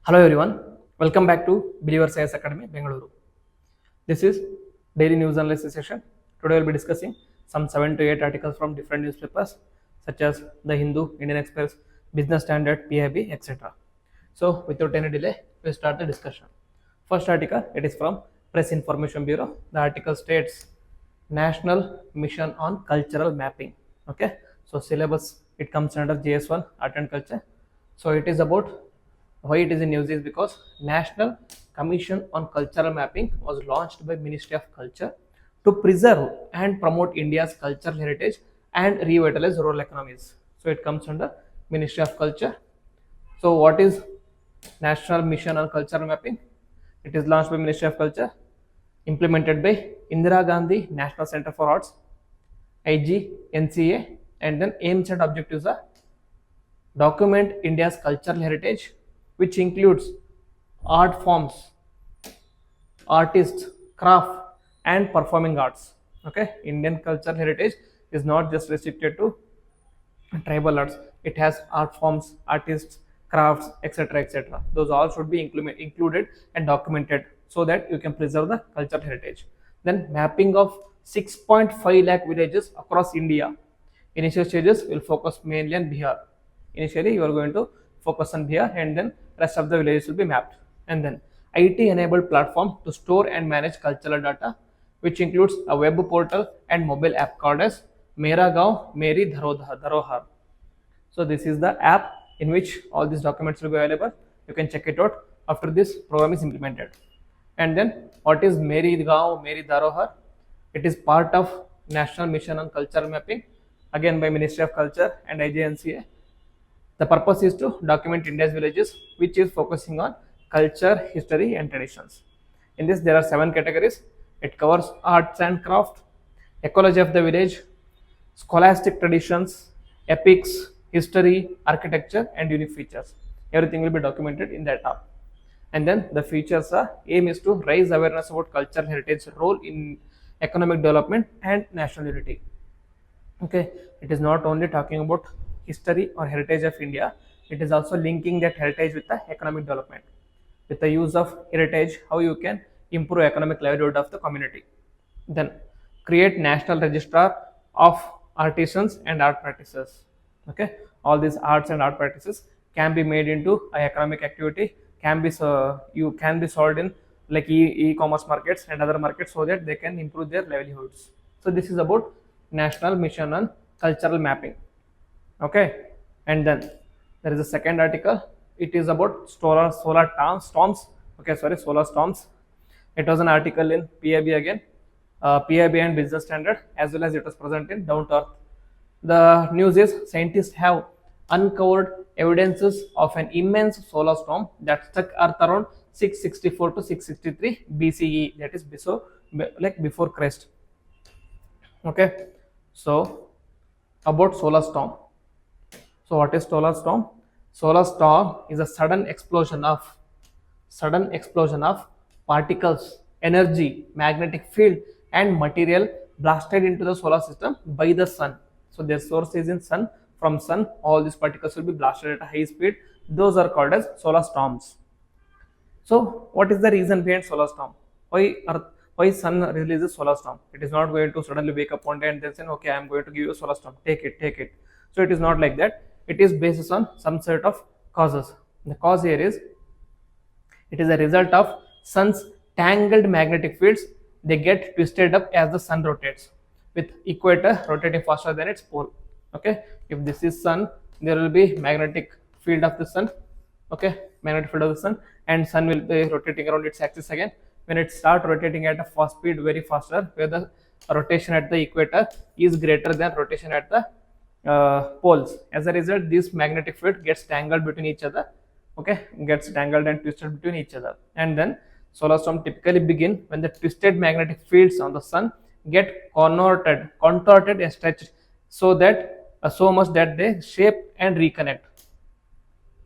Hello everyone, welcome back to Believer Science Academy, Bengaluru. This is daily news analysis session. Today we'll be discussing some 7 to 8 articles from different newspapers such as The Hindu, Indian Express, Business Standard, PIB, etc. So without any delay, we'll start the discussion. First article, it is from Press Information Bureau. The article states National Mission on Cultural Mapping. Okay, so syllabus it comes under JS1 Art and Culture. So it is about why it is in news is because National Commission on Cultural Mapping was launched by Ministry of Culture to preserve and promote India's cultural heritage and revitalize rural economies. So it comes under Ministry of Culture. So what is National Mission on Cultural Mapping? It is launched by Ministry of Culture, implemented by Indira Gandhi National Center for Arts, IG, NCA, and then aims and objectives are document India's cultural heritage, which includes art forms, artists, craft, and performing arts. Okay, Indian cultural heritage is not just restricted to tribal arts. It has art forms, artists, crafts, etc., etc. Those all should be included and documented so that you can preserve the cultural heritage. Then mapping of 6.5 lakh villages across India. Initial stages will focus mainly on Bihar. Initially, you are going to focus on Bihar, and then rest of the villages will be mapped. And then IT enabled platform to store and manage cultural data, which includes a web portal and mobile app called as Mera Gaon Meri Dharohar. So this is the app in which all these documents will be available. You can check it out after this program is implemented. And then what is Meri Gaon Meri Dharohar? It is part of National Mission on Cultural Mapping, again by Ministry of Culture and IJNCA. The purpose is to document India's villages, which is focusing on culture, history, and traditions. In this, there are 7 categories. It covers arts and craft, ecology of the village, scholastic traditions, epics, history, architecture, and unique features. Everything will be documented in that app. And then the features are aim is to raise awareness about cultural heritage role in economic development and national unity. Okay, it is not only talking about history or heritage of India, it is also linking that heritage with the economic development. With the use of heritage, how you can improve economic livelihood of the community. Then create national registrar of artisans and art practices. Okay, all these arts and art practices can be made into an economic activity, can be you can be sold in like e-commerce markets and other markets so that they can improve their livelihoods. So this is about National Mission on Cultural Mapping. Okay, and then there is a second article. It is about solar storms. Okay, sorry, solar storms. It was an article in PIB again, PIB and Business Standard, as well as it was present in Down to Earth. The news is scientists have uncovered evidences of an immense solar storm that struck Earth around 664 to 663 BCE. That is before Christ. Okay, so about solar storm. So what is solar storm? Solar storm is a sudden explosion of particles, energy, magnetic field, and material blasted into the solar system by the sun. So their source is in sun. From sun, all these particles will be blasted at a high speed. Those are called as solar storms. So what is the reason behind solar storm? Why sun releases solar storm? It is not going to suddenly wake up one day and then say, okay, I am going to give you a solar storm. Take it. So it is not like that. It is based on some sort of causes. The cause here is it is a result of sun's tangled magnetic fields. They get twisted up as the sun rotates, with equator rotating faster than its pole. Okay, if this is sun, there will be magnetic field of the sun. Okay, magnetic field of the sun, and sun will be rotating around its axis again. When it starts rotating at a fast speed, very faster, where the rotation at the equator is greater than rotation at the poles. As a result, this magnetic field gets tangled between each other. Okay, gets tangled and twisted between each other, and then solar storm typically begin when the twisted magnetic fields on the sun get contorted and stretched so much that they shape and reconnect.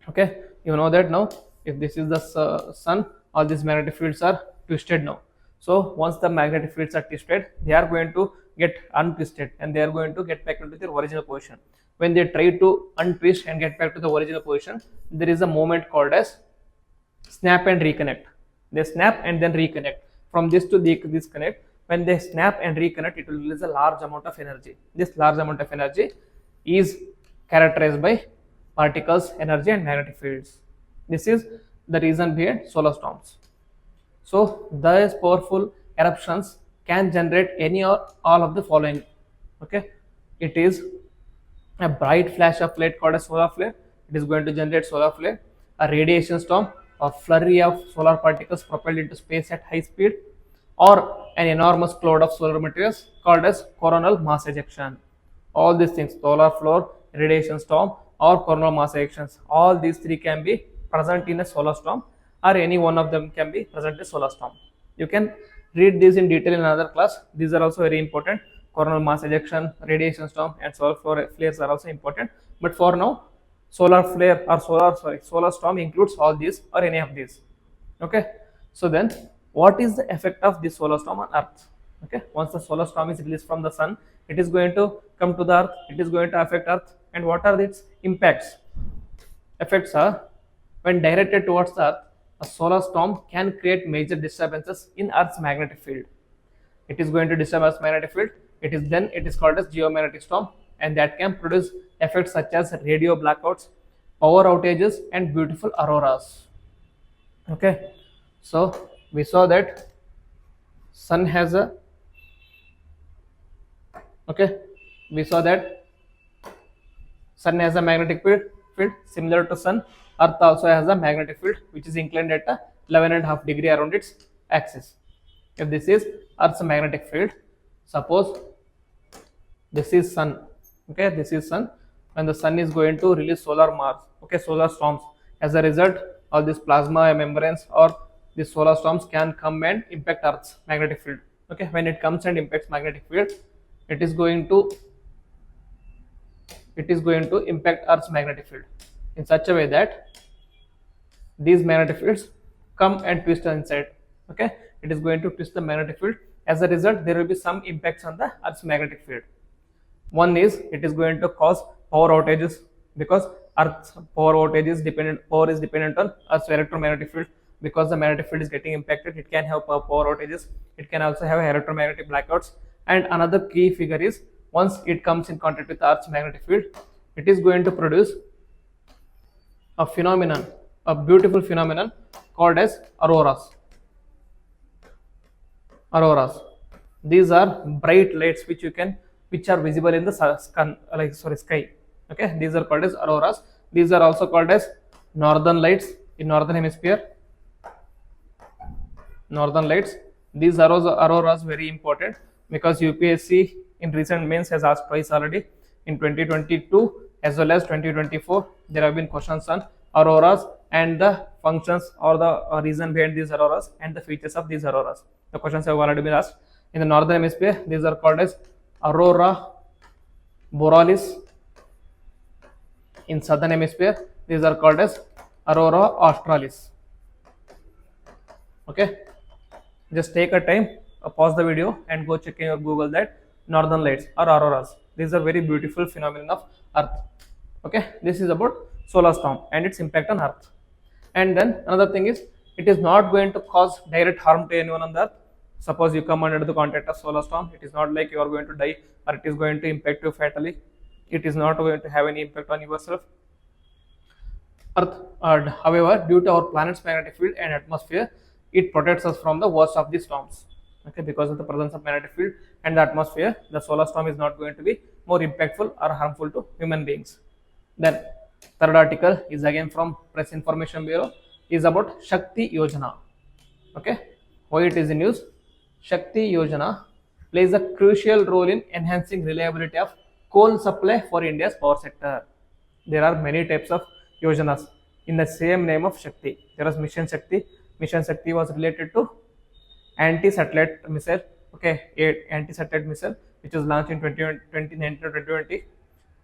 Okay, you know that now. If this is the sun, all these magnetic fields are twisted now. So once the magnetic fields are twisted, they are going to get untwisted and they are going to get back into their original position. When they try to untwist and get back to the original position, there is a moment called as snap and reconnect. They snap and then reconnect. From this to this connect, when they snap and reconnect, it will release a large amount of energy. This large amount of energy is characterized by particles, energy, and magnetic fields. This is the reason behind solar storms. So these powerful eruptions can generate any or all of the following. Okay, it is a bright flash of light called a solar flare. It is going to generate solar flare. A radiation storm, a flurry of solar particles propelled into space at high speed, or an enormous cloud of solar materials called as coronal mass ejection. All these things, solar flare, radiation storm, or coronal mass ejections, all these three can be present in a solar storm, or any one of them can be present in a solar storm. You can read this in detail in another class. These are also very important. Coronal mass ejection, radiation storm, and solar flares are also important. But for now, solar flare or solar storm includes all these or any of these. Okay. So then, what is the effect of this solar storm on Earth? Okay. Once the solar storm is released from the sun, it is going to come to the Earth. It is going to affect Earth. And what are its impacts? Effects are, when directed towards the Earth, a solar storm can create major disturbances in Earth's magnetic field. It is going to disturb Earth's magnetic field. It is called as geomagnetic storm, and that can produce effects such as radio blackouts, power outages, and beautiful auroras. Okay, so we saw that sun has a magnetic field similar to sun. Earth also has a magnetic field which is inclined at a 11.5 degree around its axis. If this is Earth's magnetic field, suppose this is sun. Okay, this is sun. When the sun is going to release solar storms, as a result, all these plasma membranes or these solar storms can come and impact Earth's magnetic field. Okay, when it comes and impacts magnetic field, it is going to impact Earth's magnetic field in such a way that these magnetic fields come and twist inside. Okay, it is going to twist the magnetic field. As a result, there will be some impacts on the Earth's magnetic field. One is, it is going to cause power outages, because Earth's power is dependent on Earth's electromagnetic field. Because the magnetic field is getting impacted, it can have power outages. It can also have electromagnetic blackouts. And another key figure is, once it comes in contact with Earth's magnetic field, it is going to produce a beautiful phenomenon called as auroras. These are bright lights which are visible in the sky. Okay, these are called as auroras. These are also called as northern lights in northern hemisphere. Northern lights. These auroras very important, because UPSC in recent mains has asked twice already. In 2022 as well as 2024, there have been questions on auroras and the functions or the reason behind these auroras and the features of these auroras. The questions have already been asked. In the northern hemisphere, these are called as aurora borealis. In southern hemisphere, these are called as aurora australis. Okay, just take a time, pause the video and go check in your Google that northern lights or auroras. These are very beautiful phenomenon of Earth. Okay, this is about solar storm and its impact on Earth. And then another thing is, it is not going to cause direct harm to anyone on the Earth. Suppose you come under the contact of solar storm, it is not like you are going to die or it is going to impact you fatally. It is not going to have any impact on yourself. Earth, however, due to our planet's magnetic field and atmosphere, it protects us from the worst of the storms. Okay, because of the presence of magnetic field and the atmosphere, the solar storm is not going to be more impactful or harmful to human beings. Then third article is again from Press Information Bureau, is about Shakti Yojana. Okay, why it is in news? Shakti Yojana plays a crucial role in enhancing reliability of coal supply for India's power sector. There are many types of yojanas in the same name of Shakti. There was Mission Shakti. Mission Shakti was related to anti-satellite missile. Okay, anti-satellite missile which was launched in 2019 or 2020,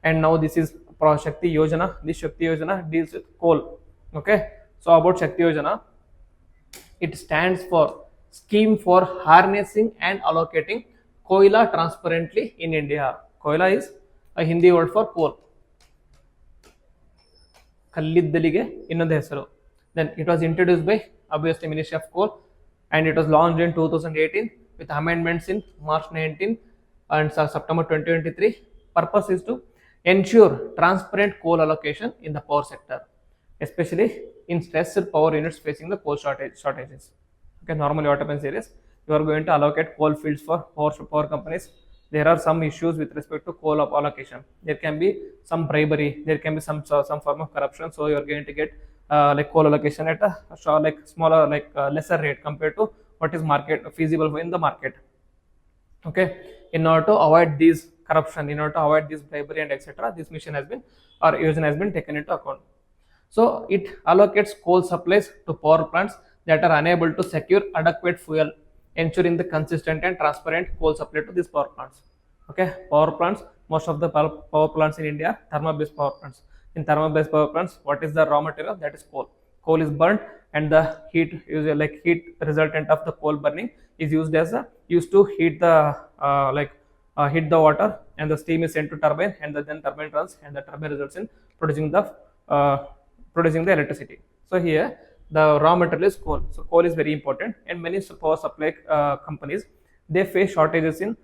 and now this is Shakti Yojana. This Shakti Yojana deals with coal. Okay, so about Shakti Yojana, it stands for Scheme for Harnessing and Allocating Koila Transparently in India. Koila is a Hindi word for coal. ಕಲ್ಲಿದ್ದಲಿಗೆ ಇನ್ನೊಂದು ಹೆಸರು. Then it was introduced by obviously Ministry of Coal, and it was launched in 2018 with amendments in March 19 and September 2023. Purpose is to ensure transparent coal allocation in the power sector, especially in stressed power units facing the coal shortages. Okay, normally what happens here is you are going to allocate coal fields for power companies. There are some issues with respect to coal allocation. There can be some bribery, there can be some form of corruption. So you are going to get like coal allocation at a like smaller, like lesser rate compared to what is market feasible in the market. Okay, in order to avoid these corruption, in order to avoid this bribery and etc., this mission has been, or using has been taken into account. So it allocates coal supplies to power plants that are unable to secure adequate fuel, ensuring the consistent and transparent coal supply to these power plants. Okay, power plants, most of the power plants in India, thermal based power plants. In thermal based power plants, what is the raw material? That is coal. Coal is burnt, and the heat is like heat resultant of the coal burning is used to heat the heat the water, and the steam is sent to turbine, and then turbine runs, and the turbine results in producing the uh, electricity. So here the raw material is coal. So coal is very important, and many power supply companies, they face shortages in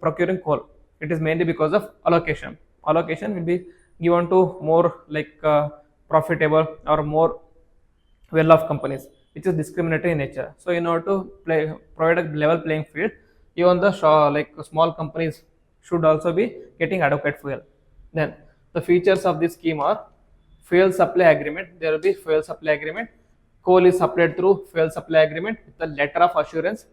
procuring coal. It is mainly because of allocation. Allocation will be given to more like profitable or more well-off companies, which is discriminatory in nature. So in order to provide a level playing field, even the like small companies should also be getting adequate fuel. Then the features of this scheme are fuel supply agreement. There will be fuel supply agreement. Coal is supplied through fuel supply agreement with a letter of assurance.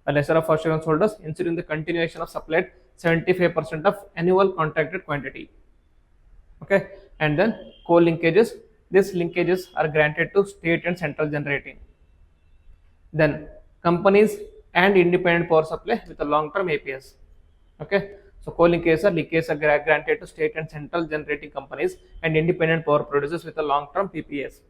A letter of assurance holders ensuring the continuation of supplied 75% of annual contracted quantity. Okay, and then coal linkages. These linkages are granted to state and central generating. Then companies and independent power supply with a long-term APS. Okay, so coal linkages are granted to state and central generating companies and independent power producers with a long-term PPAs.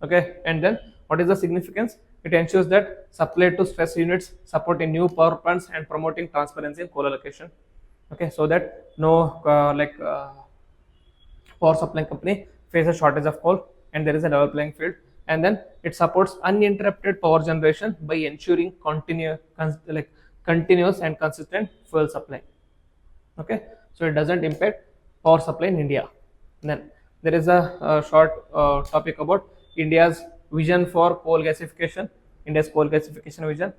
Okay, and then what is the significance? It ensures that supply to stress units, supporting new power plants and promoting transparency in coal allocation. Okay, so that no power supply company faces shortage of coal, and there is a level playing field. And then it supports uninterrupted power generation by ensuring continuous and consistent fuel supply. Okay, so it doesn't impact power supply in India. Then there is a short topic about India's vision for coal gasification. India's coal gasification vision.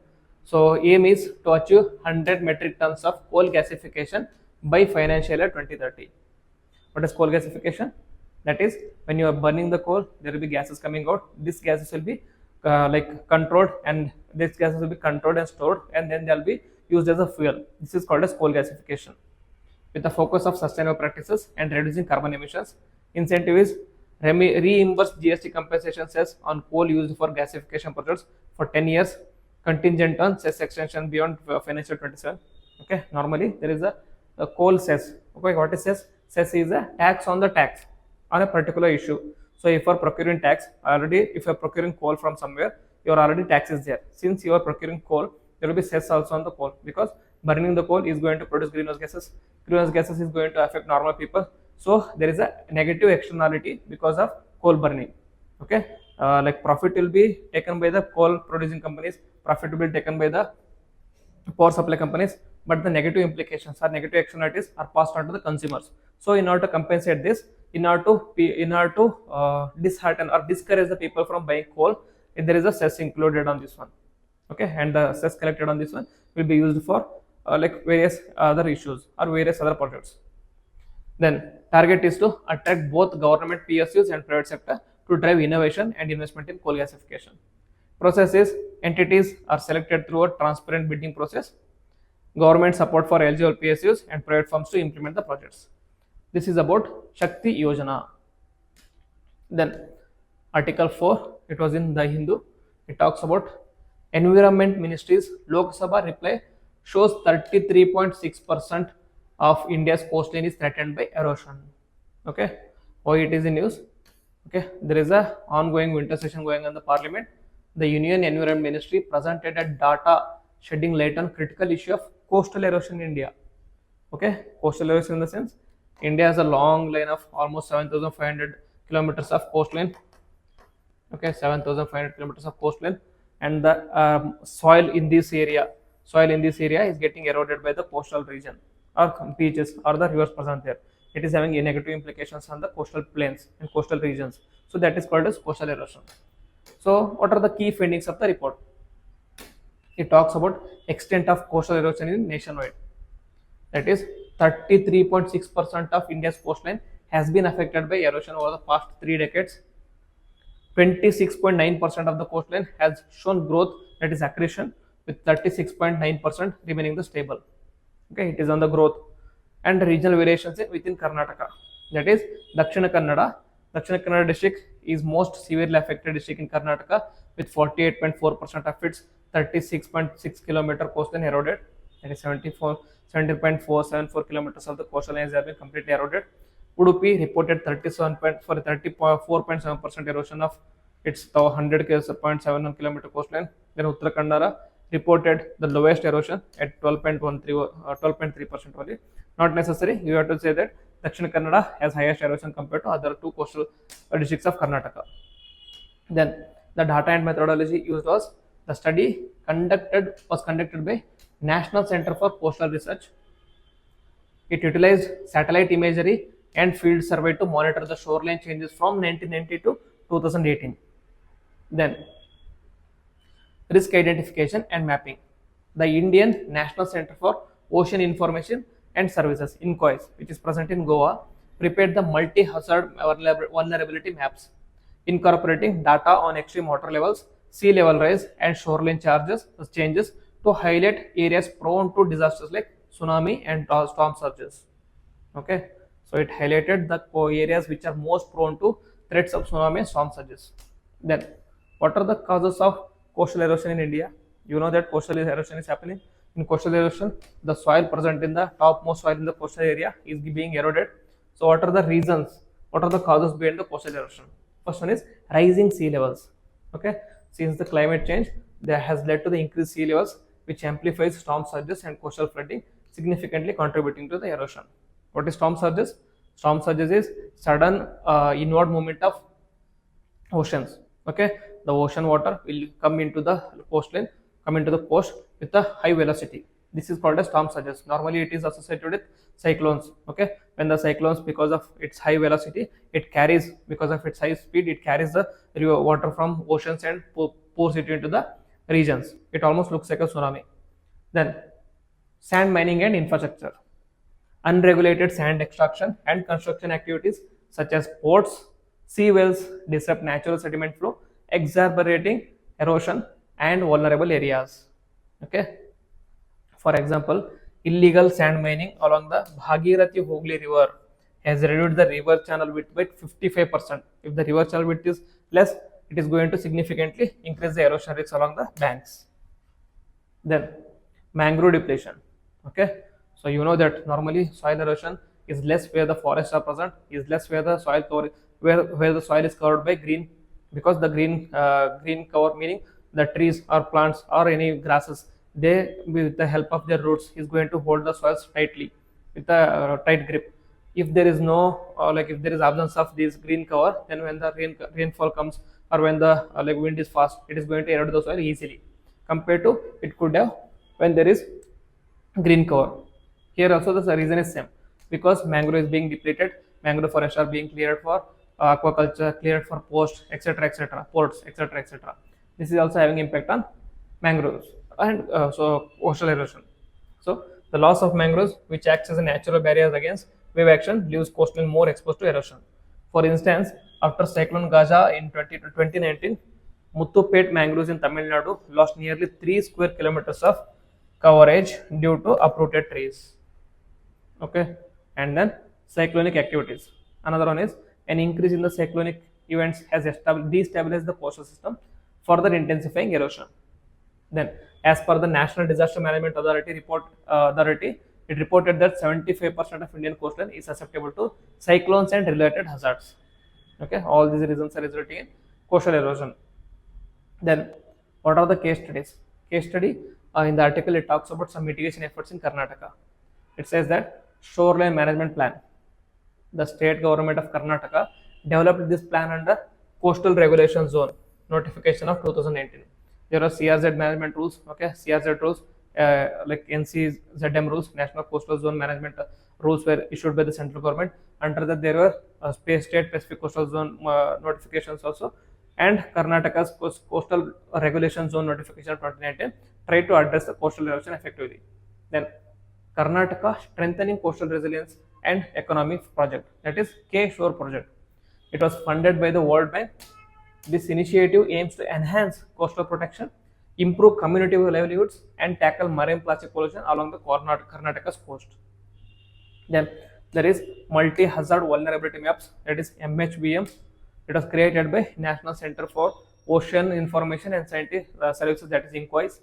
So aim is to achieve 100 metric tons of coal gasification by financial year 2030. What is coal gasification? That is, when you are burning the coal, there will be gases coming out. These gases will be like controlled, and these gases will be controlled and stored, and then they will be used as a fuel. This is called as coal gasification. With the focus of sustainable practices and reducing carbon emissions, incentive is reimburse GST compensation cess on coal used for gasification projects for 10 years, contingent on cess extension beyond financial 27. Okay, normally there is a coal cess. Okay, what is cess? Cess is a tax on the tax on a particular issue. So if you are procuring tax, if you are procuring coal from somewhere, your already tax is there. Since you are procuring coal, there will be cess also on the coal, because burning the coal is going to produce greenhouse gases. Greenhouse gases is going to affect normal people. So there is a negative externality because of coal burning. Okay, like profit will be taken by the coal producing companies, profit will be taken by the power supply companies, but the negative implications or negative externalities are passed on to the consumers. So in order to compensate this, in order to dishearten or discourage the people from buying coal, there is a cess included on this one. Okay, and the cess collected on this one will be used for like various other issues or various other projects. Then target is to attract both government PSUs and private sector to drive innovation and investment in coal gasification. Process is, entities are selected through a transparent bidding process, government support for eligible PSUs and private firms to implement the projects. This is about Shakti Yojana. Then Article 4, it was in the Hindu. It talks about Environment Ministry's Lok Sabha reply shows 33.6% of India's coastline is threatened by erosion. Okay, why it is in news? Okay, there is a ongoing winter session going on in the Parliament. The Union Environment Ministry presented a data shedding light on critical issue of coastal erosion in India. Okay, coastal erosion in the sense, India has a long line of almost 7,500 kilometers of coastline, Okay, 7,500 kilometers of coastline, and the soil in this area is getting eroded by the coastal region or beaches or the rivers present there. It is having a negative implications on the coastal plains and coastal regions. So that is called as coastal erosion. So what are the key findings of the report? It talks about extent of coastal erosion in nationwide. That is 33.6% of India's coastline has been affected by erosion over the past 3 decades. 26.9% of the coastline has shown growth, that is accretion, with 36.9% remaining the stable. Okay, it is on the growth. And regional variations within Karnataka. That is Dakshina Kannada. Dakshina Kannada district is most severely affected district in Karnataka with 48.4% of its 36.6 kilometer coastline eroded. That is 17.474 kilometers of the coastal lines have been completely eroded. Udupi reported 34.7% erosion of its 100.71 kilometer coastline. Then Uttara Kannada reported the lowest erosion at 12.3% only. Not necessary, you have to say that Dakshina Kannada has highest erosion compared to other two coastal districts of Karnataka. Then the data and methodology used was the study was conducted by National Center for Coastal Research. It utilized satellite imagery and field survey to monitor the shoreline changes from 1990 to 2018. Then risk identification and mapping. The Indian National Center for Ocean Information and Services (INCOIS), which is present in Goa, prepared the multi-hazard vulnerability maps, incorporating data on extreme water levels, sea level rise, and shoreline changes to highlight areas prone to disasters like tsunami and storm surges. Okay, so it highlighted the areas which are most prone to threats of tsunami and storm surges. Then, what are the causes of coastal erosion in India? You know that coastal erosion is happening. In coastal erosion, the soil present in the topmost soil in the coastal area is being eroded. So, what are the reasons? What are the causes behind the coastal erosion? First one is rising sea levels. Okay, since the climate change, that has led to the increased sea levels, which amplifies storm surges and coastal flooding, significantly contributing to the erosion. What is storm surges? Storm surges is sudden inward movement of oceans. Okay, the ocean water will come into the coastline, come into the coast with a high velocity. This is called as storm surges. Normally, it is associated with cyclones. Okay, when the cyclones, because of its high velocity, it carries, because of its high speed, it carries the river water from oceans and pours it into the regions. It almost looks like a tsunami. Then, sand mining and infrastructure. Unregulated sand extraction and construction activities such as ports, sea wells disrupt natural sediment flow, exacerbating erosion and vulnerable areas. Okay. For example, illegal sand mining along the Bhagirathi Hooghly River has reduced the river channel width by 55%. If the river channel width is less, it is going to significantly increase the erosion risks along the banks. Then, mangrove depletion. Okay, so you know that normally soil erosion is less where the forests are present, is less where the soil cover, where the soil is covered by green, because the green cover, meaning the trees or plants or any grasses, they, with the help of their roots, is going to hold the soils tightly with a tight grip. If there is no if there is absence of this green cover, then when the rainfall comes or when the wind is fast, it is going to erode the soil easily compared to it could have when there is green cover. Here also the reason is same, because mangrove is being depleted, mangrove forests are being cleared for aquaculture, cleared for ports, etc. This is also having impact on mangroves and so coastal erosion. So the loss of mangroves, which acts as a natural barrier against wave action, leaves coastline more exposed to erosion. For instance, after Cyclone Gaja in 2019, Muthupet mangroves in Tamil Nadu lost nearly 3 square kilometers of coverage due to uprooted trees. Okay, and then cyclonic activities. Another one is an increase in the cyclonic events has destabilized the coastal system, further intensifying erosion. Then, as per the National Disaster Management Authority, it reported that 75% of Indian coastline is susceptible to cyclones and related hazards. Okay, all these reasons are resulting in coastal erosion. Then, what are the case studies? Case study in the article, it talks about some mitigation efforts in Karnataka. It says that shoreline management plan. The state government of Karnataka developed this plan under coastal regulation zone. notification of 2019. There are CRZ management rules, okay, CRZ rules, like NCZM rules, National Coastal Zone Management rules were issued by the central government. Under that, there were state Pacific Coastal Zone notifications also, and Karnataka's coastal regulation zone notification of 2019 tried to address the coastal erosion effectively. Then Karnataka Strengthening Coastal Resilience and Economy Project, that is K-Shore project. It was funded by the World Bank. This initiative aims to enhance coastal protection, improve community livelihoods, and tackle marine plastic pollution along the Karnataka's coast. Then there is multi-hazard vulnerability maps, that is MHVM. It was created by National Center for Ocean Information and Scientific Services, that is INCOIS.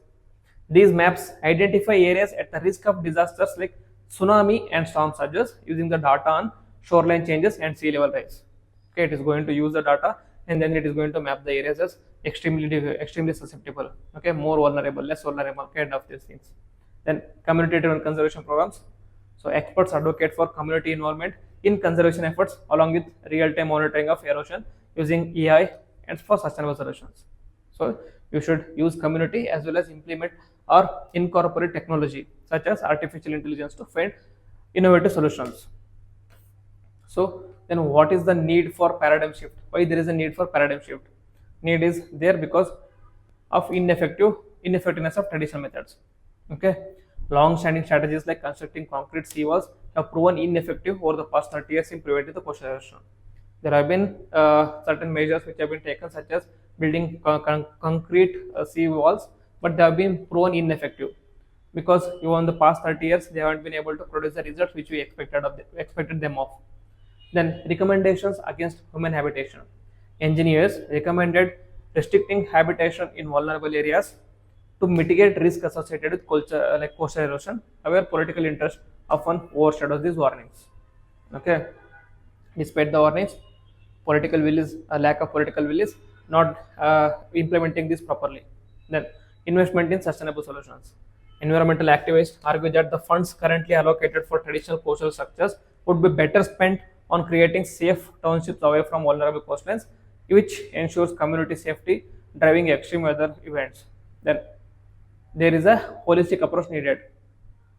These maps identify areas at the risk of disasters like tsunami and storm surges using the data on shoreline changes and sea level rise. Okay, it is going to use the data and then it is going to map the areas as extremely susceptible, okay, more vulnerable, less vulnerable, kind of these things. Then community driven conservation programs. So experts advocate for community involvement in conservation efforts along with real-time monitoring of erosion using AI and for sustainable solutions. So you should use community as well as implement or incorporate technology such as artificial intelligence to find innovative solutions. So then what is the need for paradigm shift? Why there is a need for paradigm shift? Need is there because of ineffectiveness of traditional methods. Okay, long-standing strategies like constructing concrete seawalls have proven ineffective over the past 30 years in preventing the coastal erosion. There have been certain measures which have been taken, such as building concrete sea walls, but they have been proven ineffective because even in the past 30 years they haven't been able to produce the results which we expected them of. Then recommendations against human habitation. Engineers recommended restricting habitation in vulnerable areas to mitigate risk associated with coastal erosion. However, political interest often overshadows these warnings. Okay, despite the warnings, political will is a lack of political will is not implementing this properly. Then investment in sustainable solutions. Environmental activists argue that the funds currently allocated for traditional coastal structures would be better spent on creating safe townships away from vulnerable coastlines, which ensures community safety, driving extreme weather events. Then there is a holistic approach needed,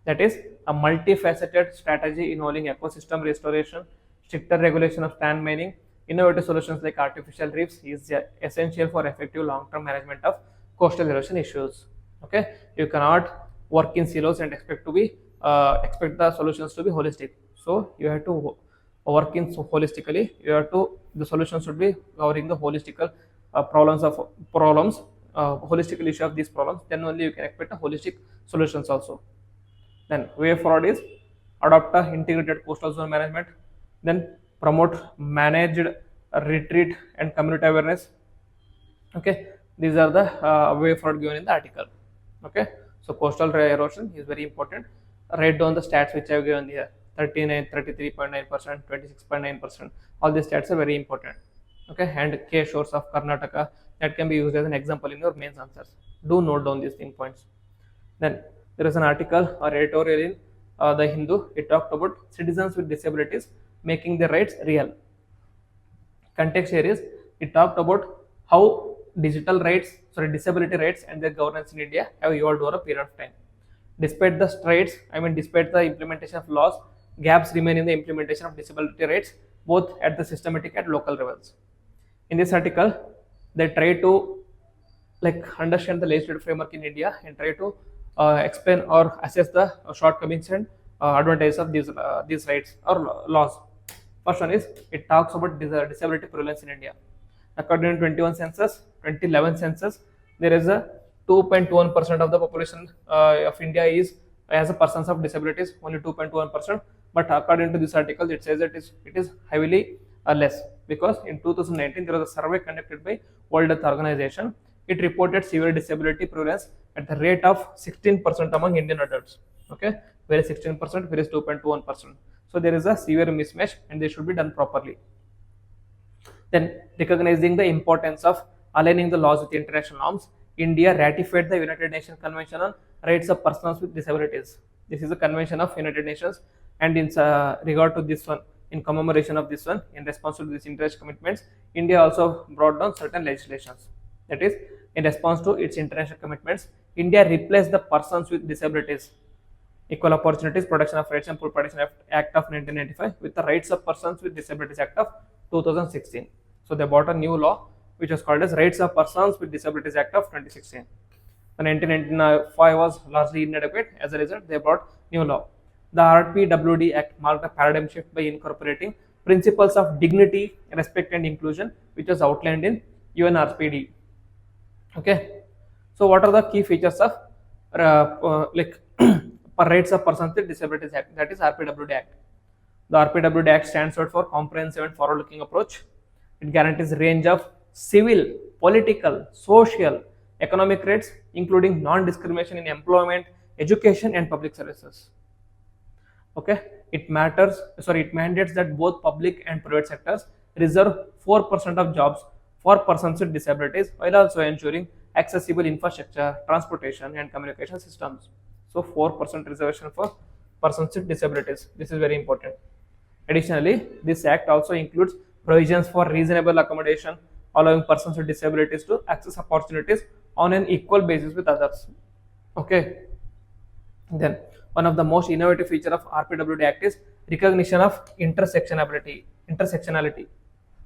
that is a multifaceted strategy involving ecosystem restoration, stricter regulation of sand mining, innovative solutions like artificial reefs is essential for effective long-term management of coastal erosion issues. Okay, you cannot work in silos and expect the solutions to be holistic. So you have to work in holistically. The solutions should be covering the holistical holistical issue of these problems. Then only you can expect a holistic solutions also. Then way forward is adopt a integrated coastal zone management. Then promote managed retreat and community awareness. Okay, these are the way forward given in the article. Okay, so coastal erosion is very important. Write down the stats which I have given here: 33.9%, 26.9%. All these stats are very important. Okay, and K shores of Karnataka, that can be used as an example in your mains answers. Do note down these thing points. Then there is an article or editorial in the Hindu. It talked about citizens with disabilities making their rights real. Context here is it talked about how disability rights and their governance in India have evolved over a period of time. Despite the implementation of laws, gaps remain in the implementation of disability rights, both at the systematic and local levels. In this article, they try to understand the legislative framework in India and try to explain or assess the shortcomings and advantages of these rights or laws. First one is it talks about disability prevalence in India. According to 2011 census, there is a 2.1% of the population of India has a persons of disabilities, only 2.1%. But according to this article, it says that it is heavily less, because in 2019 there was a survey conducted by World Health Organization. It reported severe disability prevalence at the rate of 16% among Indian adults. Okay, whereas 16%, whereas 2.1%. So there is a severe mismatch, and they should be done properly. Then, recognizing the importance of aligning the laws with international norms, India ratified the United Nations Convention on Rights of Persons with Disabilities. This is a convention of United Nations, and in regard to this one, in commemoration of this one, in response to these international commitments, India also brought down certain legislations. That is, in response to its international commitments, India replaced the Persons with Disabilities Equal Opportunities Protection of Rights and Full Protection Act of 1995 with the Rights of Persons with Disabilities Act of 2016. So they brought a new law which was called as Rights of Persons with Disabilities Act of 2016. The 1995 was largely inadequate. As a result, they brought new law. The RPWD Act marked a paradigm shift by incorporating principles of dignity, respect, and inclusion, which was outlined in UNRPD. Okay, so what are the key features of like Rights of Persons with Disabilities Act? That is RPWD Act. The RPWD Act stands out for comprehensive and forward-looking approach. It guarantees a range of civil, political, social, economic rights, including non-discrimination in employment, education, and public services. Okay, it mandates that both public and private sectors reserve 4% of jobs for persons with disabilities, while also ensuring accessible infrastructure, transportation, and communication systems. So 4% reservation for persons with disabilities. This is very important. Additionally, this act also includes provisions for reasonable accommodation, allowing persons with disabilities to access opportunities on an equal basis with others. Okay. Then one of the most innovative feature of RPWD Act is recognition of intersectionality.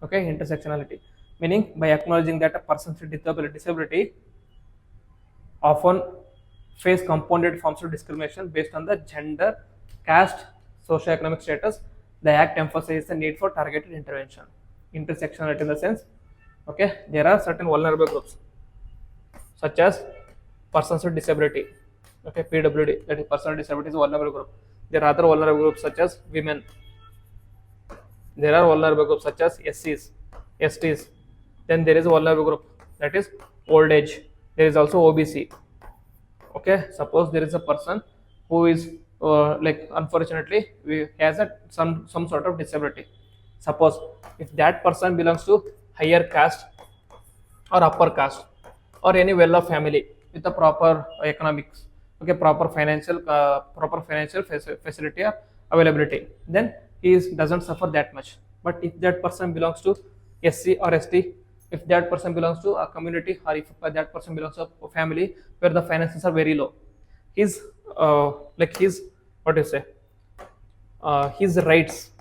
Okay, intersectionality, meaning by acknowledging that a person with disability often face compounded forms of discrimination based on the gender, caste, socioeconomic status. The act emphasizes the need for targeted intervention. Intersectionality in the sense, okay, there are certain vulnerable groups such as persons with disability. Okay, PWD, that is person with disability, is a vulnerable group. There are other vulnerable groups such as women. There are vulnerable groups such as SCs, STs. Then there is a vulnerable group, that is old age. There is also OBC. Okay, suppose there is a person who is like unfortunately has some sort of disability. Suppose if that person belongs to higher caste or upper caste or any well-off family with a proper economics, okay, proper financial facility or availability, then he doesn't suffer that much. But if that person belongs to SC or ST, if that person belongs to a community, or if that person belongs to a family where the finances are very low, his what do you say, his rights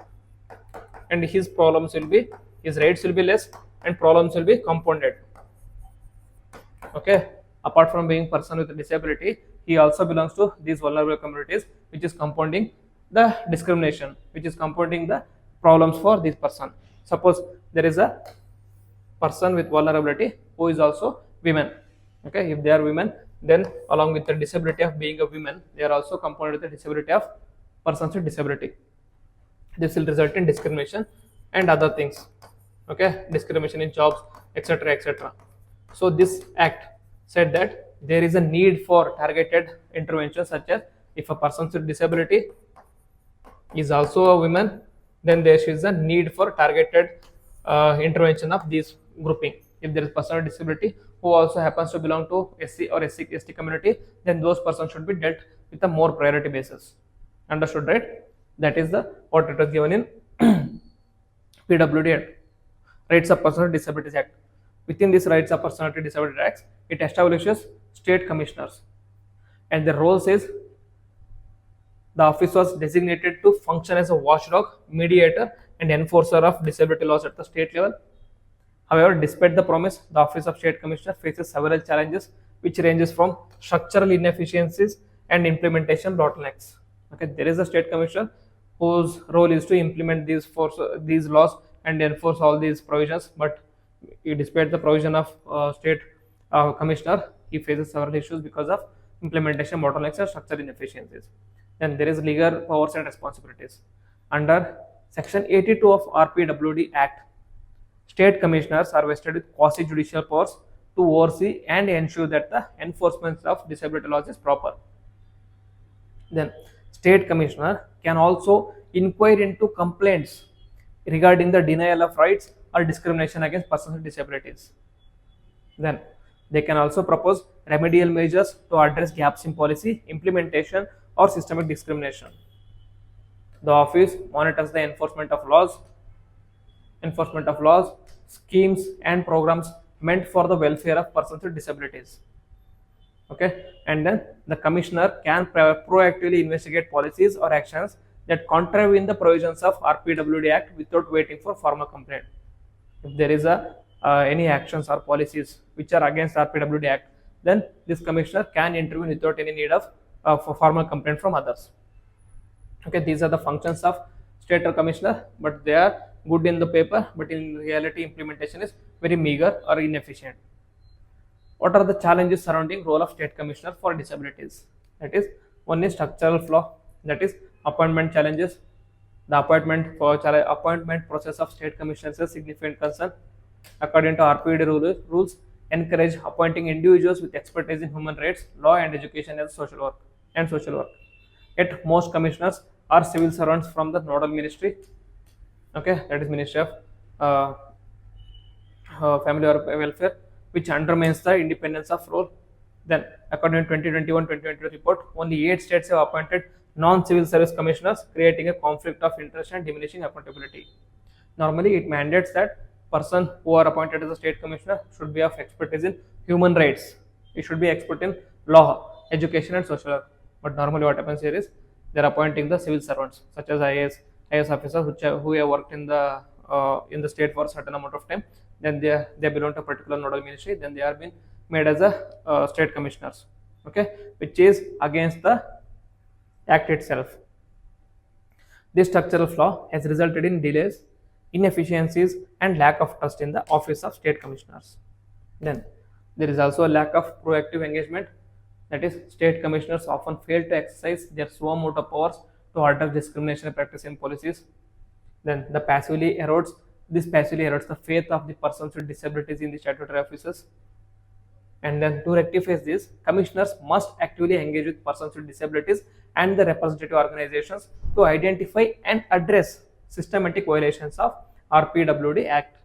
and his problems will be, his rights will be less and problems will be compounded. Okay, apart from being person with a disability, he also belongs to these vulnerable communities, which is compounding the discrimination, which is compounding the problems for this person. Suppose there is a person with vulnerability who is also women. Okay, if they are women, then along with the disability of being a woman, they are also compounded with the disability of persons with disability. This will result in discrimination and other things. Okay, discrimination in jobs, etc., etc. So this act said that there is a need for targeted intervention, such as if a person with disability is also a woman, then there is a need for targeted intervention of this grouping. If there is person with disability who also happens to belong to SC or ST community, then those persons should be dealt with a more priority basis. Understood, right? That is the what it was given in PWD Act, Rights of Persons with Disabilities Act. Within this Rights of Persons with Disabilities Act, it establishes state commissioners, and the role says the office was designated to function as a watchdog, mediator, and enforcer of disability laws at the state level. However, despite the promise, the Office of State Commissioner faces several challenges, which ranges from structural inefficiencies and implementation bottlenecks. Okay, there is a state commissioner whose role is to implement these laws and enforce all these provisions, but despite the provision of state commissioner, he faces several issues because of implementation bottlenecks and structural inefficiencies. Then there is legal powers and responsibilities. Under Section 82 of RPWD Act, state commissioners are vested with quasi-judicial powers to oversee and ensure that the enforcement of disability laws is proper. Then state commissioner can also inquire into complaints regarding the denial of rights or discrimination against persons with disabilities. Then they can also propose remedial measures to address gaps in policy, implementation, or systemic discrimination. The office monitors the enforcement of laws, schemes, and programs meant for the welfare of persons with disabilities. Okay, and then the commissioner can proactively investigate policies or actions that contravene the provisions of RPWD Act without waiting for formal complaint. If there is a any actions or policies which are against RPWD Act, then this commissioner can intervene without any need of for formal complaint from others. Okay, these are the functions of state or commissioner, but they are good in the paper, but in reality implementation is very meager or inefficient. What are the challenges surrounding role of state commissioner for disabilities? That is, one is structural flaw, that is appointment challenges. The appointment process of state commissioners is a significant concern. According to RPD rules encourage appointing individuals with expertise in human rights, law and education as social work. Yet most commissioners are civil servants from the nodal ministry, okay, that is Ministry of Family or Welfare, which undermines the independence of role. Then, according to 2021-2022 report, only 8 states have appointed non-civil service commissioners, creating a conflict of interest and diminishing accountability. Normally, it mandates that person who are appointed as a state commissioner should be of expertise in human rights. He should be expert in law, education, and social work. But normally, what happens here is they are appointing the civil servants, such as IAS officers, who have worked in the state for a certain amount of time. Then they belong to a particular nodal ministry. Then they are being made as a state commissioners, okay, which is against the act itself. This structural flaw has resulted in delays, inefficiencies, and lack of trust in the office of state commissioners. Then there is also a lack of proactive engagement. That is, state commissioners often fail to exercise their suo motu powers to address discrimination practice in policies. Then this passively erodes the faith of the persons with disabilities in the statutory offices. And then to rectify this, commissioners must actively engage with persons with disabilities and the representative organizations to identify and address systematic violations of RPWD Act.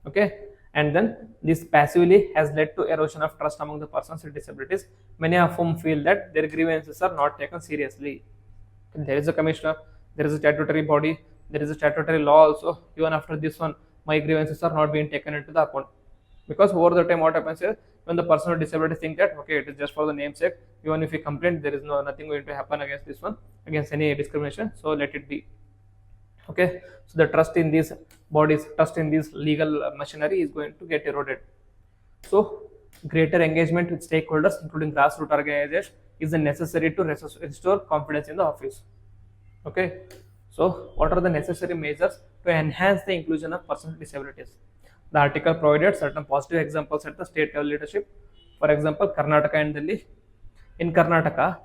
Okay, and then this passively has led to erosion of trust among the persons with disabilities, many of whom feel that their grievances are not taken seriously. There is a commissioner, there is a statutory body, there is a statutory law also. Even after this one, my grievances are not being taken into the account, because over the time what happens is, when the person with disability think that okay, it is just for the namesake, even if we complain, there is nothing going to happen against this one, against any discrimination, so let it be. Okay, so the trust in these bodies, trust in this legal machinery is going to get eroded. So greater engagement with stakeholders, including grassroots organizations, is necessary to restore confidence in the office. Okay, so what are the necessary measures to enhance the inclusion of persons with disabilities? The article provided certain positive examples at the state level leadership. For example, Karnataka and Delhi. In Karnataka,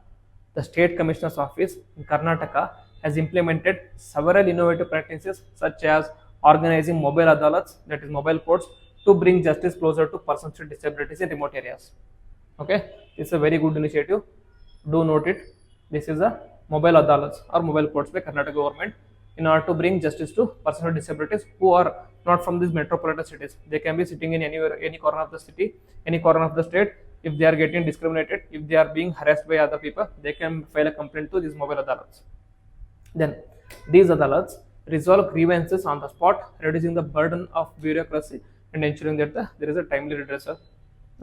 the State Commissioner's Office in Karnataka has implemented several innovative practices, such as organizing mobile adalats, that is mobile courts, to bring justice closer to persons with disabilities in remote areas. Okay, this is a very good initiative. Do note it. This is a mobile adalats or mobile courts by Karnataka government in order to bring justice to persons with disabilities who are not from these metropolitan cities. They can be sitting in anywhere, any corner of the city, any corner of the state. If they are getting discriminated, if they are being harassed by other people, they can file a complaint to these mobile adalats. Then these adalats resolve grievances on the spot, reducing the burden of bureaucracy and ensuring that there is a timely redressal.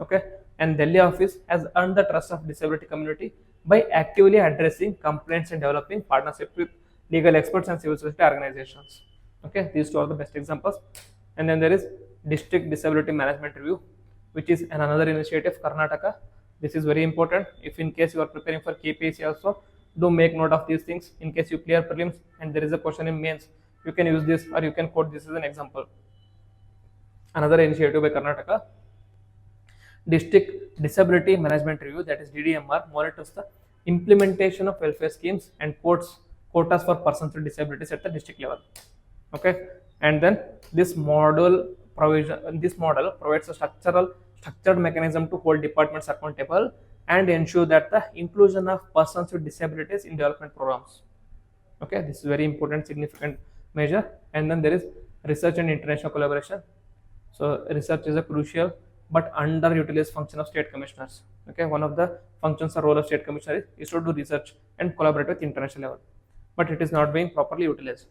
Okay, and Delhi office has earned the trust of disability community by actively addressing complaints and developing partnership with legal experts and civil society organizations. Okay, these two are the best examples. And then there is district disability management review, which is another initiative Karnataka. This is very important. If in case you are preparing for KPSC also, do make note of these things. In case you clear prelims and there is a question in mains, you can use this or you can quote this as an example. Another initiative by Karnataka, District Disability Management Review, that is DDMR, monitors the implementation of welfare schemes and quotas for persons with disabilities at the district level. Okay, and then this model provides a structured mechanism to hold departments accountable and ensure that the inclusion of persons with disabilities in development programs. Okay, this is very important, significant measure. And then there is research and international collaboration. So research is a crucial but underutilized function of state commissioners. Okay, one of the functions or role of state commissioner is to do research and collaborate with international level, but it is not being properly utilized.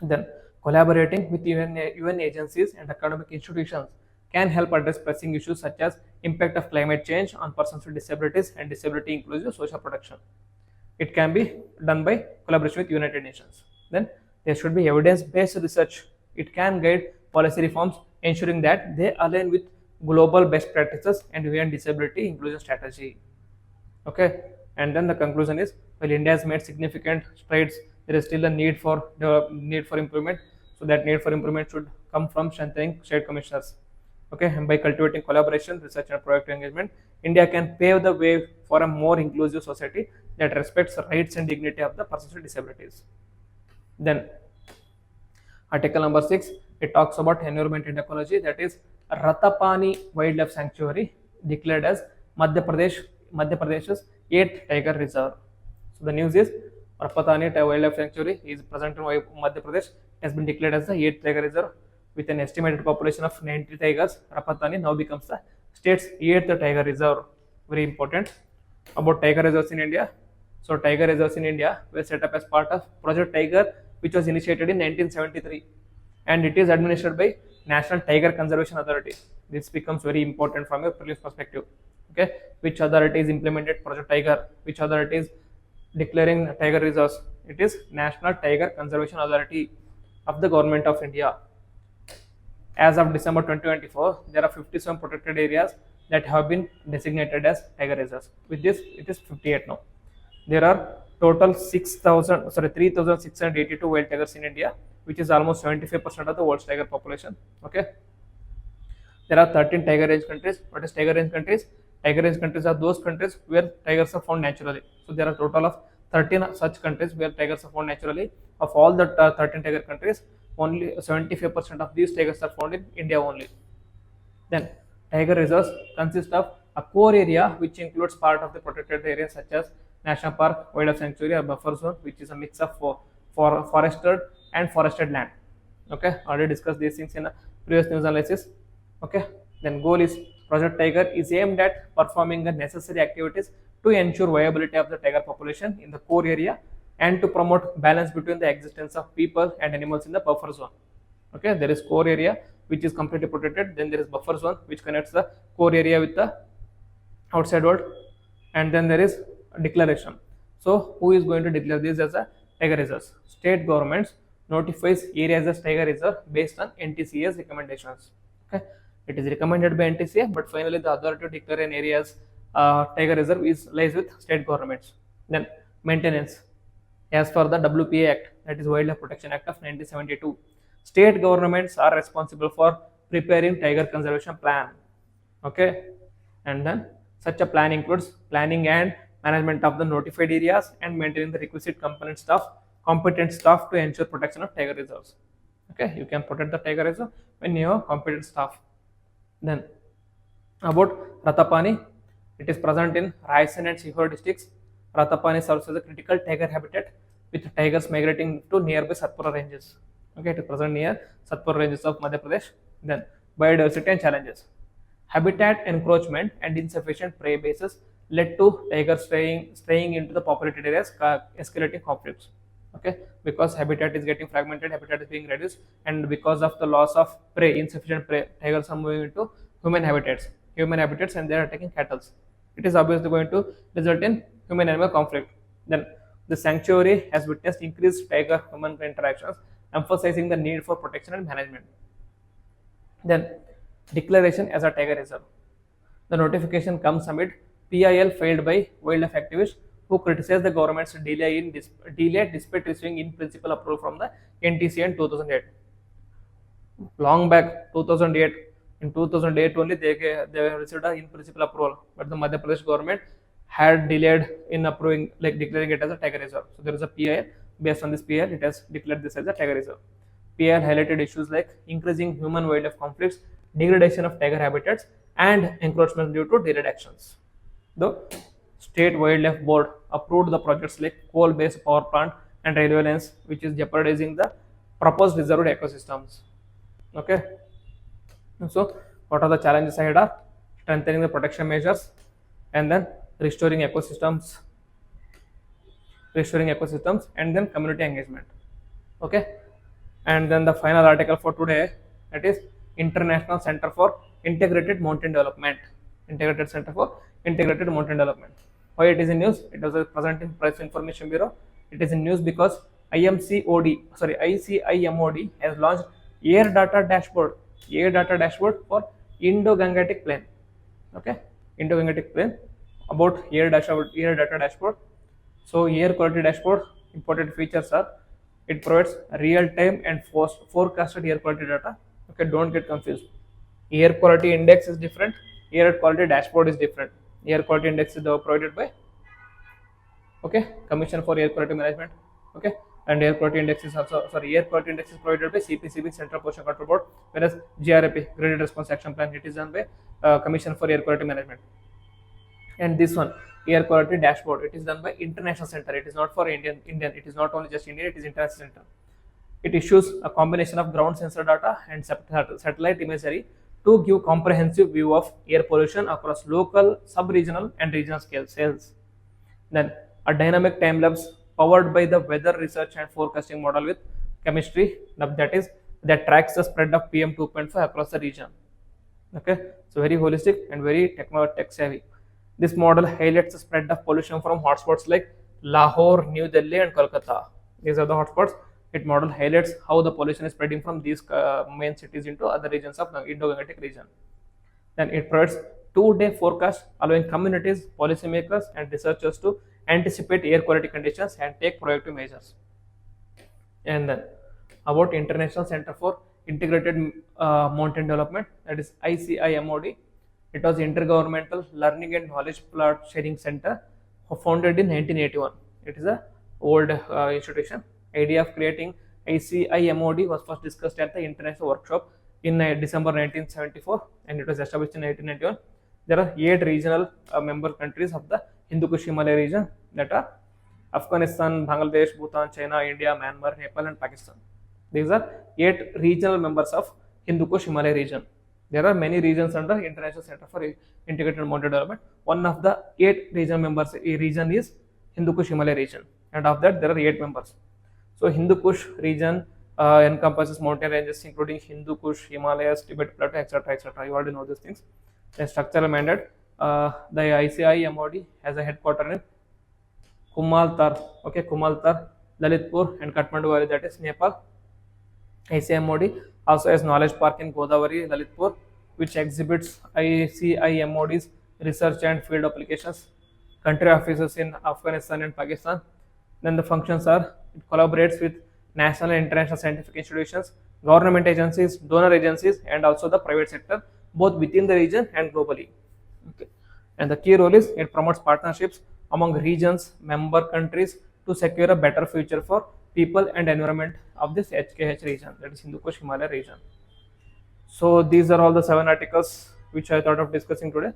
Then collaborating with UN agencies and academic institutions can help address pressing issues such as impact of climate change on persons with disabilities and disability inclusive social protection. It can be done by collaboration with United Nations. Then there should be evidence-based research. It can guide policy reforms, ensuring that they align with global best practices and UN disability inclusion strategy. Okay, and then the conclusion is, while India has made significant strides, there is still a need for improvement. So that need for improvement should come from strengthening state commissioners. Okay, and by cultivating collaboration, research, and proactive engagement, India can pave the way for a more inclusive society that respects the rights and dignity of the persons with disabilities. Then Article number 6, it talks about environment and ecology, that is Ratapani Wildlife Sanctuary declared as Madhya Pradesh's 8th tiger reserve. So the news is Ratapani Wildlife Sanctuary is present in Madhya Pradesh. It has been declared as the 8th tiger reserve with an estimated population of 90 tigers. Ratapani now becomes the state's 8th tiger reserve. Very important. About tiger reserves in India. So tiger reserves in India were set up as part of Project Tiger, which was initiated in 1973, and it is administered by National Tiger Conservation Authority. This becomes very important from a previous perspective. Okay, which authority is implemented Project Tiger? Which authority is declaring tiger reserves? It is National Tiger Conservation Authority of the Government of India. As of December 2024, there are 57 protected areas that have been designated as tiger reserves. With this, it is 58 now. There are total 3,682 wild tigers in India, which is almost 75% of the world's tiger population. Okay. There are 13 tiger range countries. What is tiger range countries? Tiger range countries are those countries where tigers are found naturally. So there are a total of 13 such countries where tigers are found naturally. Of all the 13 tiger countries, only 75% of these tigers are found in India only. Then tiger reserves consist of a core area which includes part of the protected areas such as national park, wildlife sanctuary, or buffer zone, which is a mix of forested and forested land. Okay, already discussed these things in a previous news analysis. Okay, then goal is Project Tiger is aimed at performing the necessary activities to ensure viability of the tiger population in the core area and to promote balance between the existence of people and animals in the buffer zone. Okay, there is core area which is completely protected, then there is buffer zone which connects the core area with the outside world, and then there is a declaration. So who is going to declare this as a tiger reserve? State governments notifies areas as tiger reserve based on NTCA's recommendations. Okay, it is recommended by NTCA, but finally the authority to declare an area's tiger reserve lies with state governments. Then maintenance, as per the WPA Act, that is Wildlife Protection Act of 1972, state governments are responsible for preparing tiger conservation plan. Okay, and then such a plan includes planning and management of the notified areas and maintaining the requisite competent staff to ensure protection of tiger reserves. Okay, you can protect the tiger reserve when you have competent staff. Then about Ratapani, it is present in Raisen and Sihor districts. Ratapani serves as a critical tiger habitat with tigers migrating to nearby Satpura ranges. Okay, it is present near Satpura ranges of Madhya Pradesh. Then biodiversity and challenges. Habitat encroachment and insufficient prey bases led to tigers straying into the populated areas, escalating conflicts. Okay, because habitat is getting fragmented, habitat is being reduced, and because of the loss of prey, insufficient prey, tigers are moving into human habitats, and they are attacking cattle. It is obviously going to result in human-animal conflict. Then the sanctuary has witnessed increased tiger-human interactions, emphasizing the need for protection and management. Then declaration as a tiger reserve. The notification comes amid PIL filed by wildlife activists who criticize the government's delay despite receiving in principle approval from the NTCA in 2008. Long back, 2008. In 2008 only they received an in principle approval, but the Madhya Pradesh government had delayed in approving, like declaring it as a tiger reserve. So there is a PIL. Based on this PIL, it has declared this as a tiger reserve. PIL highlighted issues like increasing human-wildlife conflicts, degradation of tiger habitats, and encroachment due to delayed actions. The State Wildlife Board approved the projects like coal-based power plant and railway lines, which is jeopardizing the proposed reserved ecosystems. Okay. So, what are the challenges ahead? Are strengthening the protection measures, and then restoring ecosystems, and then community engagement. Okay. And then the final article for today, that is International Center for Integrated Mountain Development. Integrated Center for Integrated Mountain Development. Why it is in news? It was present in Press Information Bureau. It is in news because ICIMOD has launched Air Data Dashboard for Indo-Gangetic Plain. Okay, Indo-Gangetic Plain about air data dashboard. So air quality dashboard important features are it provides real-time and forecasted air quality data. Okay, don't get confused. Air quality index is different. Air quality dashboard is different. Air quality index is provided by Commission for Air Quality Management. Okay, and air quality index is air quality index is provided by CPCB, Central Pollution Control Board, whereas GRAP, Graded Response Action Plan, it is done by Commission for Air Quality Management. And this one, air quality dashboard, it is done by international center. It is not for Indian. It is not only just Indian, it is international center. It issues a combination of ground sensor data and satellite imagery to give comprehensive view of air pollution across local, sub-regional and regional scales. Then a dynamic time lapse powered by the weather research and forecasting model with chemistry that tracks the spread of PM 2.5 across the region. Okay, so very holistic and very tech savvy. This model highlights the spread of pollution from hotspots like Lahore, New Delhi and Kolkata. These are the hotspots. It model highlights how the pollution is spreading from these main cities into other regions of the Indo-Gangetic region. Then it provides 2-day forecast allowing communities, policymakers and researchers to anticipate air quality conditions and take proactive measures. And then about International Center for Integrated Mountain Development, that is ICIMOD. It was Intergovernmental Learning and Knowledge Plot Sharing Center, founded in 1981. It is a old institution. Idea of creating ICIMOD was first discussed at the International Workshop in December 1974, and it was established in 1991. There are 8 regional member countries of the Hindu Kush Himalaya region, that are Afghanistan, Bangladesh, Bhutan, China, India, Myanmar, Nepal and Pakistan. These are 8 regional members of Hindu Kush Himalaya region. There are many regions under International Center for Integrated Mountain Development. One of the 8 regional members region is Hindu Kush Himalaya region, and of that there are 8 members. So Hindu Kush region encompasses mountain ranges including Hindu Kush, Himalayas, Tibet Plateau, etc., etc. You already know these things. The structural mandate, the ICIMOD has a headquarters in Kumaltar, Lalitpur and Kathmandu Valley, that is Nepal. ICIMOD also has knowledge park in Godavari, Lalitpur, which exhibits ICIMOD's research and field applications. Country offices in Afghanistan and Pakistan. Then the functions are, it collaborates with national and international scientific institutions, government agencies, donor agencies and also the private sector, both within the region and globally. Okay. And the key role is it promotes partnerships among regions, member countries to secure a better future for people and environment of this HKH region, that is Hindu Kush Himalaya region. So these are all the 7 articles which I thought of discussing today.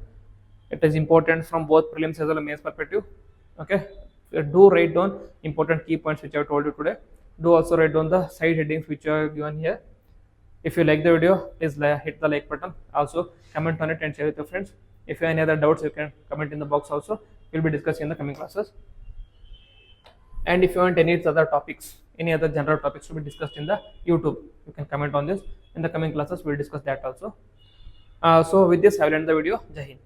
It is important from both prelims as well as mains perspective. Okay, do write down important key points which I have told you today. Do also write down the side headings which are given here. If you like the video, please hit the like button. Also comment on it and share with your friends. If you have any other doubts, you can comment in the box also. We'll be discussing in the coming classes. And if you want any other topics, any other general topics to be discussed in the YouTube, you can comment on this. In the coming classes, we'll discuss that also. So with this, I will end the video. Jai Hind.